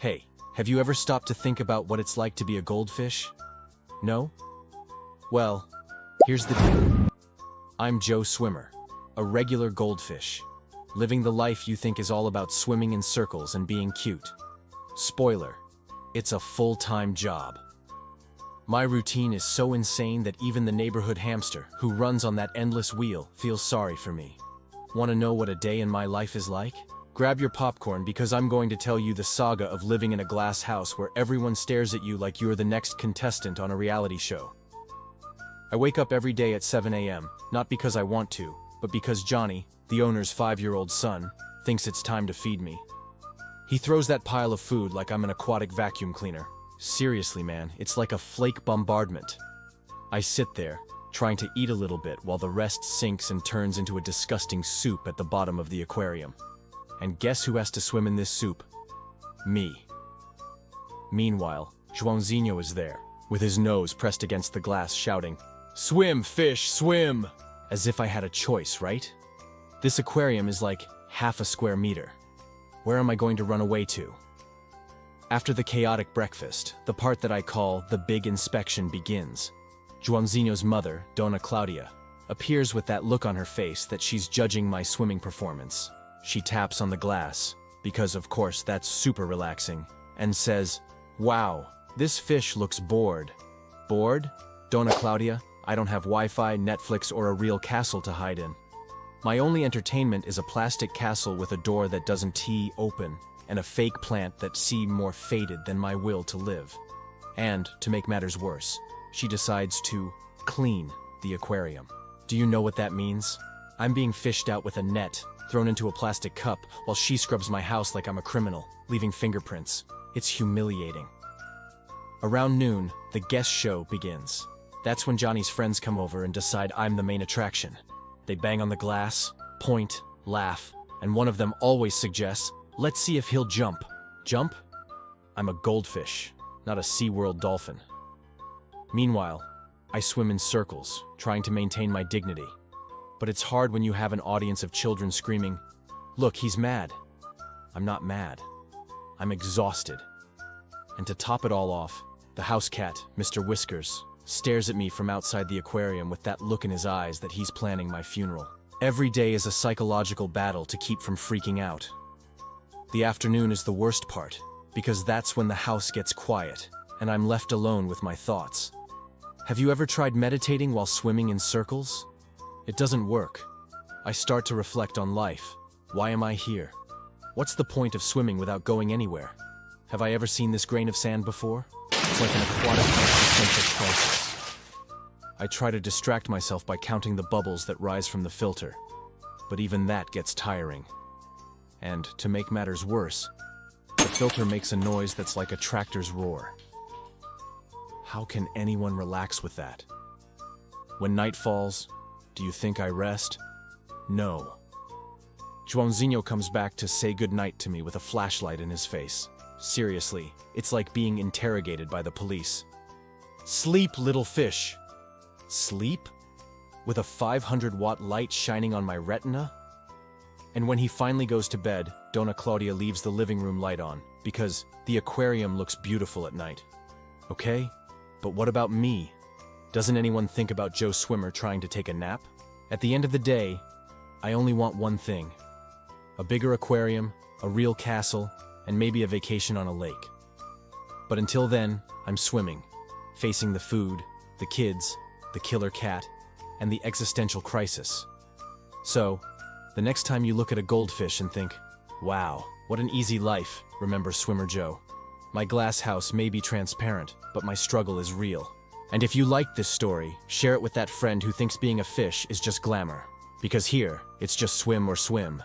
Hey, have you ever stopped to think about what it's like to be a goldfish? No? Well, here's the deal. I'm Joe Swimmer, a regular goldfish, living the life you think is all about swimming in circles and being cute. Spoiler, it's a full-time job. My routine is so insane that even the neighborhood hamster who runs on that endless wheel feels sorry for me. Want to know what a day in my life is like? Grab your popcorn because I'm going to tell you the saga of living in a glass house where everyone stares at you like you're the next contestant on a reality show. I wake up every day at 7 a.m., not because I want to, but because Johnny, the owner's 5-year-old son, thinks it's time to feed me. He throws that pile of food like I'm an aquatic vacuum cleaner. Seriously, man, it's like a flake bombardment. I sit there, trying to eat a little bit while the rest sinks and turns into a disgusting soup at the bottom of the aquarium. And guess who has to swim in this soup? Me. Meanwhile, Joãozinho is there, with his nose pressed against the glass, shouting, "Swim, fish, swim!" As if I had a choice, right? This aquarium is like half a square meter. Where am I going to run away to? After the chaotic breakfast, the part that I call the big inspection begins. Joãozinho's mother, Dona Claudia, appears with that look on her face that she's judging my swimming performance. She taps on the glass, because of course that's super relaxing, and says, "Wow, this fish looks bored." Bored? Dona Claudia, I don't have Wi-Fi, Netflix, or a real castle to hide in. My only entertainment is a plastic castle with a door that doesn't tee open, and a fake plant that seems more faded than my will to live. And, to make matters worse, she decides to clean the aquarium. Do you know what that means? I'm being fished out with a net, thrown into a plastic cup, while she scrubs my house like I'm a criminal, leaving fingerprints. It's humiliating. Around noon, the guest show begins. That's when Johnny's friends come over and decide I'm the main attraction. They bang on the glass, point, laugh, and one of them always suggests, "Let's see if he'll jump." Jump? I'm a goldfish, not a SeaWorld dolphin. Meanwhile, I swim in circles, trying to maintain my dignity. But it's hard when you have an audience of children screaming, "Look, he's mad." I'm not mad. I'm exhausted. And to top it all off, the house cat, Mr. Whiskers, stares at me from outside the aquarium with that look in his eyes that he's planning my funeral. Every day is a psychological battle to keep from freaking out. The afternoon is the worst part, because that's when the house gets quiet, and I'm left alone with my thoughts. Have you ever tried meditating while swimming in circles? It doesn't work. I start to reflect on life. Why am I here? What's the point of swimming without going anywhere? Have I ever seen this grain of sand before? It's like an aquatic existential crisis. I try to distract myself by counting the bubbles that rise from the filter, but even that gets tiring. And, to make matters worse, the filter makes a noise that's like a tractor's roar. How can anyone relax with that? When night falls, do you think I rest? No. Joãozinho comes back to say goodnight to me with a flashlight in his face. Seriously, it's like being interrogated by the police. "Sleep, little fish." Sleep? With a 500-watt light shining on my retina? And when he finally goes to bed, Dona Claudia leaves the living room light on, because the aquarium looks beautiful at night. Okay, but what about me? Doesn't anyone think about Joe Swimmer trying to take a nap? At the end of the day, I only want one thing. A bigger aquarium, a real castle, and maybe a vacation on a lake. But until then, I'm swimming, facing the food, the kids, the killer cat, and the existential crisis. So, the next time you look at a goldfish and think, "Wow, what an easy life," remember Swimmer Joe. My glass house may be transparent, but my struggle is real. And if you like this story, share it with that friend who thinks being a fish is just glamour. Because here, it's just swim or swim.